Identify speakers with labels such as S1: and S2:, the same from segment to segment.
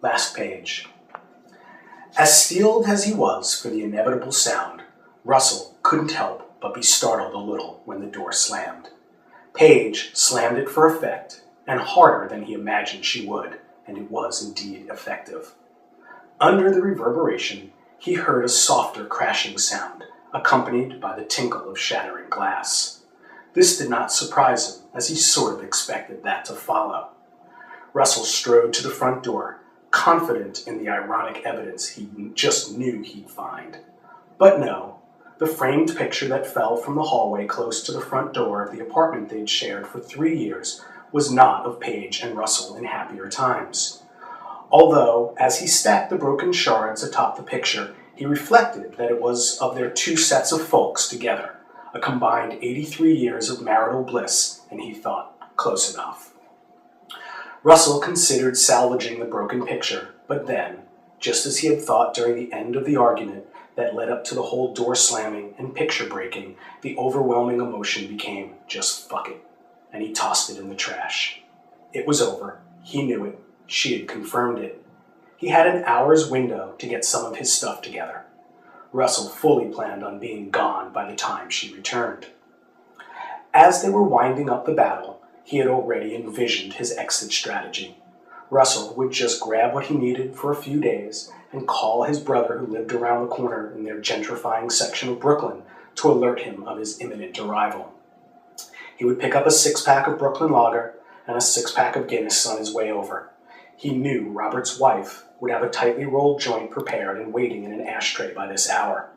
S1: Last page. As steeled as he was for the inevitable sound, Russell couldn't help but be startled a little when the door slammed. Paige slammed it for effect, and harder than he imagined she would, and it was indeed effective. Under the reverberation, he heard a softer crashing sound, accompanied by the tinkle of shattering glass. This did not surprise him, as he sort of expected that to follow. Russell strode to the front door, confident in the ironic evidence he just knew he'd find. But no, the framed picture that fell from the hallway close to the front door of the apartment they'd shared for 3 years was not of Paige and Russell in happier times. Although, as he stacked the broken shards atop the picture, he reflected that it was of their 2 sets of folks together, a combined 83 years of marital bliss, and he thought, close enough. Russell considered salvaging the broken picture, but then, just as he had thought during the end of the argument that led up to the whole door slamming and picture breaking, the overwhelming emotion became just fuck it, and he tossed it in the trash. It was over. He knew it. She had confirmed it. He had an hour's window to get some of his stuff together. Russell fully planned on being gone by the time she returned. As they were winding up the battle, he had already envisioned his exit strategy. Russell would just grab what he needed for a few days and call his brother who lived around the corner in their gentrifying section of Brooklyn to alert him of his imminent arrival. He would pick up a 6-pack of Brooklyn Lager and a 6-pack of Guinness on his way over. He knew Robert's wife would have a tightly rolled joint prepared and waiting in an ashtray by this hour.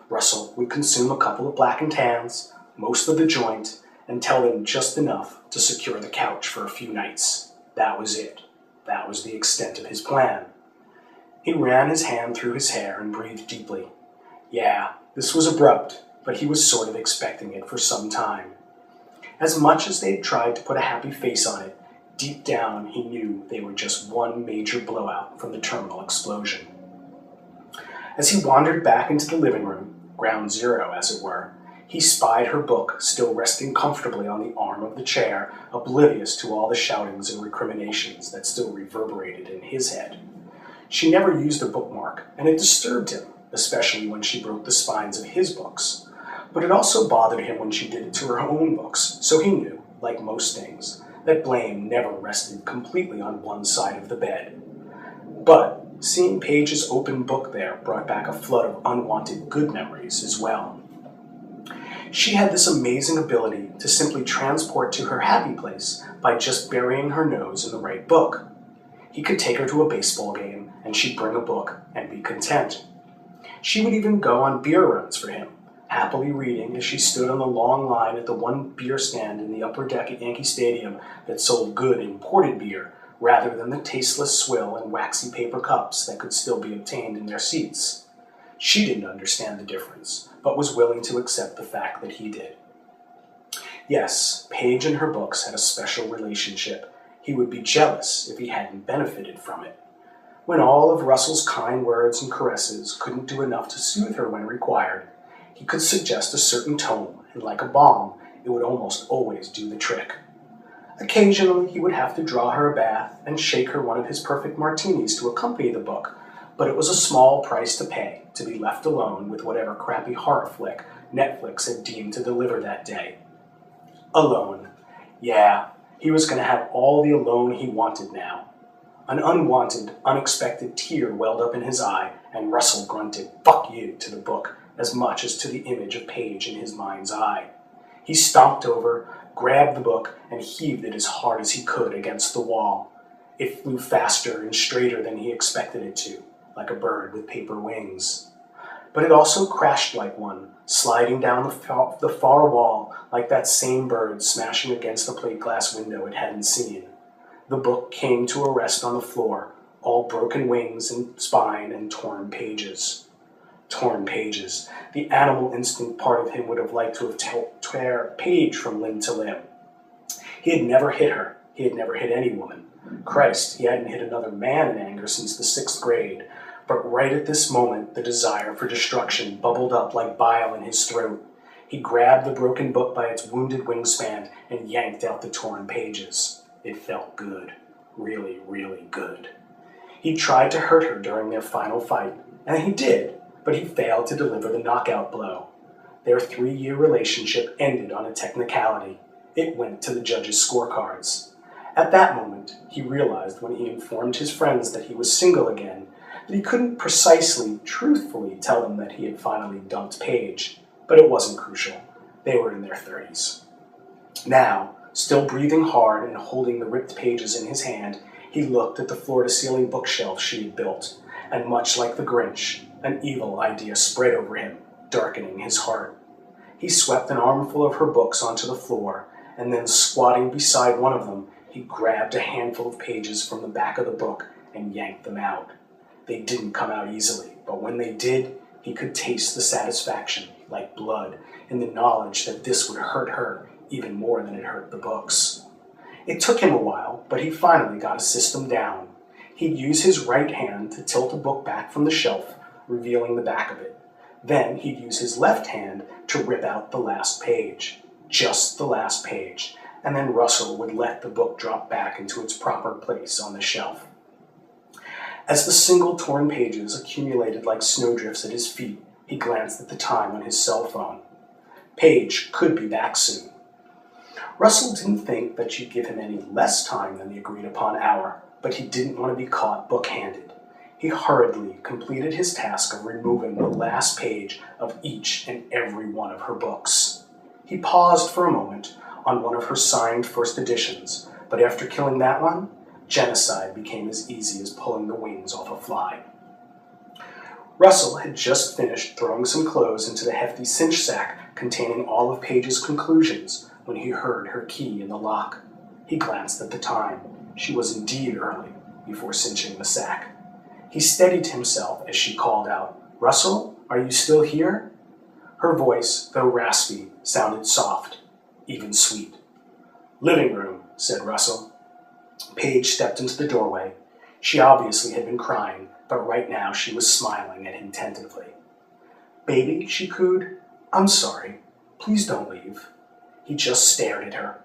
S1: Russell would consume a couple of Black and Tans, most of the joint, and tell them just enough to secure the couch for a few nights. That was it. That was the extent of his plan. He ran his hand through his hair and breathed deeply. Yeah, this was abrupt, but he was sort of expecting it for some time. As much as they'd tried to put a happy face on it, deep down he knew they were just one major blowout from the terminal explosion. As he wandered back into the living room, ground zero as it were, he spied her book still resting comfortably on the arm of the chair, oblivious to all the shoutings and recriminations that still reverberated in his head. She never used a bookmark, and it disturbed him, especially when she broke the spines of his books. But it also bothered him when she did it to her own books, so he knew, like most things, that blame never rested completely on one side of the bed. But seeing Paige's open book there brought back a flood of unwanted good memories as well. She had this amazing ability to simply transport to her happy place by just burying her nose in the right book. He could take her to a baseball game, and she'd bring a book and be content. She would even go on beer runs for him, happily reading as she stood on the long line at the one beer stand in the upper deck at Yankee Stadium that sold good imported beer rather than the tasteless swill and waxy paper cups that could still be obtained in their seats. She didn't understand the difference, but was willing to accept the fact that he did. Yes, Paige and her books had a special relationship. He would be jealous if he hadn't benefited from it. When all of Russell's kind words and caresses couldn't do enough to soothe her when required, he could suggest a certain tone, and like a balm, it would almost always do the trick. Occasionally, he would have to draw her a bath and shake her one of his perfect martinis to accompany the book, but it was a small price to pay to be left alone with whatever crappy horror flick Netflix had deemed to deliver that day. Alone. Yeah, he was going to have all the alone he wanted now. An unwanted, unexpected tear welled up in his eye, and Russell grunted, "Fuck you," to the book, as much as to the image of Paige in his mind's eye. He stomped over, grabbed the book, and heaved it as hard as he could against the wall. It flew faster and straighter than he expected it to, like a bird with paper wings. But it also crashed like one, sliding down the far wall like that same bird smashing against the plate glass window it hadn't seen. The book came to a rest on the floor, all broken wings and spine and torn pages. Torn pages. The animal instinct part of him would have liked to have tear Paige from limb to limb. He had never hit her. He had never hit any woman. Christ, he hadn't hit another man in anger since the 6th grade. But right at this moment, the desire for destruction bubbled up like bile in his throat. He grabbed the broken book by its wounded wingspan and yanked out the torn pages. It felt good. Really, really good. He tried to hurt her during their final fight, and he did, but he failed to deliver the knockout blow. Their 3-year relationship ended on a technicality. It went to the judges' scorecards. At that moment, he realized when he informed his friends that he was single again, that he couldn't precisely, truthfully tell them that he had finally dumped Paige, but it wasn't crucial. They were in their 30s. Now, still breathing hard and holding the ripped pages in his hand, he looked at the floor-to-ceiling bookshelf she had built, and much like the Grinch, an evil idea spread over him, darkening his heart. He swept an armful of her books onto the floor, and then squatting beside one of them, he grabbed a handful of pages from the back of the book and yanked them out. They didn't come out easily, but when they did, he could taste the satisfaction, like blood, in the knowledge that this would hurt her even more than it hurt the books. It took him a while, but he finally got a system down. He'd use his right hand to tilt a book back from the shelf, revealing the back of it. Then he'd use his left hand to rip out the last page, just the last page, and then Russell would let the book drop back into its proper place on the shelf. As the single torn pages accumulated like snowdrifts at his feet, he glanced at the time on his cell phone. Paige could be back soon. Russell didn't think that she'd give him any less time than the agreed-upon hour, but he didn't want to be caught book-handed. He hurriedly completed his task of removing the last page of each and every one of her books. He paused for a moment on one of her signed first editions, but after killing that one, genocide became as easy as pulling the wings off a fly. Russell had just finished throwing some clothes into the hefty cinch sack containing all of Paige's conclusions when he heard her key in the lock. He glanced at the time. She was indeed early before cinching the sack. He steadied himself as she called out, "Russell, are you still here?" Her voice, though raspy, sounded soft, even sweet. "Living room," said Russell. Paige stepped into the doorway. She obviously had been crying, but right now she was smiling at him tentatively. "Baby," she cooed, "I'm sorry. Please don't leave." He just stared at her.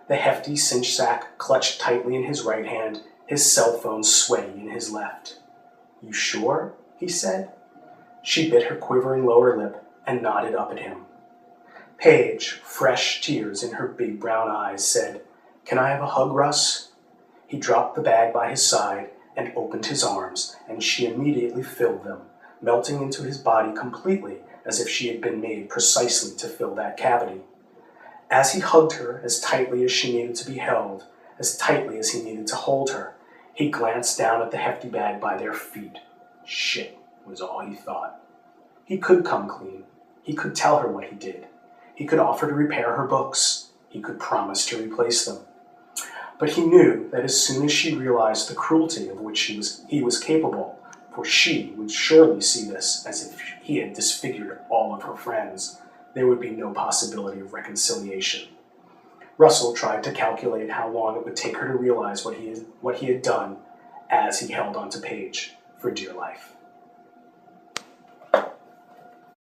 S1: The hefty cinch sack clutched tightly in his right hand, his cell phone swaying in his left. "You sure?" he said. She bit her quivering lower lip and nodded up at him. Paige, fresh tears in her big brown eyes, said, "Can I have a hug, Russ?" He dropped the bag by his side and opened his arms, and she immediately filled them, melting into his body completely as if she had been made precisely to fill that cavity. As he hugged her as tightly as she needed to be held, as tightly as he needed to hold her, he glanced down at the hefty bag by their feet. Shit, was all he thought. He could come clean. He could tell her what he did. He could offer to repair her books. He could promise to replace them. But he knew that as soon as she realized the cruelty of which he was capable, for she would surely see this as if he had disfigured all of her friends, there would be no possibility of reconciliation. Russell tried to calculate how long it would take her to realize what he had done as he held on to Paige for dear life.